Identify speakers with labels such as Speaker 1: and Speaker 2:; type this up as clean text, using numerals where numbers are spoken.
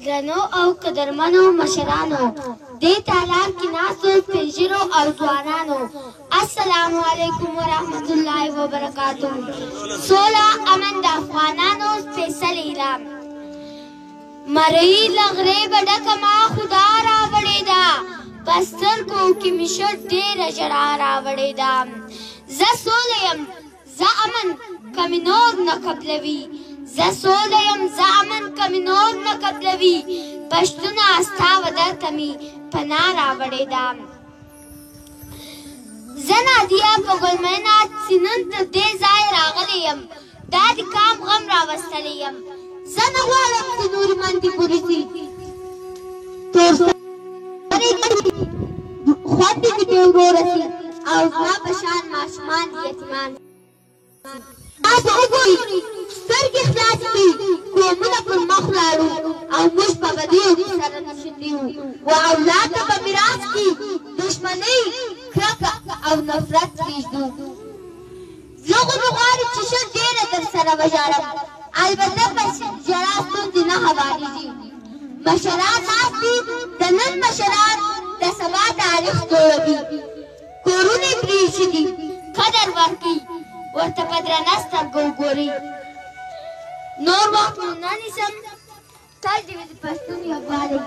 Speaker 1: درنو او قدرمنو مشرانو دې تالار کې ناستو سپین ږیرو او ځوانانو السلام علیکم ورحمت الله وبرکاتہ. سوله امن د افغانانو سپېڅلی رام مرۍ له غرې به ډکه ما خدا راوړې ده په سترګو کې مې ښه ډېره ژړا راوړې ده. زه سوله یم زه امن که مې نور نه قبلوي زه سوله یم زه امن که مې نور نه قبلوي پښتونه ستا وطن ته مې پناه راوړې ده. زه نادیه په ګلمنه چې نن تر دې ځایه راغلی یم دا د کام غم راوستلی یم. زه نه غواړم چې نورې منډې پورې شي خوندې دې بې وروره شي او زما په شان ماشومان دي یتیمان. تاسو وګورئ سترګې خلاصې کړئ قومونه پر مخ لاړو او موږ په بدیو کې سره نښتي وو و اولاد ته په میراث کې دښمنۍ کرکه او نفرت پرېږدو. زه خو مې غواړم چې ښه ډېره درسره وژاړم البته په ژړا ستونزې نه هوارېږي. مشران ناست دي د نن مشران د سبا تاریخ جوړوي کورونه یې پرېښي دي قدر ورکوي ورته په درنه سترګه وګورئ. نور وخت نو نه نیسم تل دې وي د پښتون یووالی.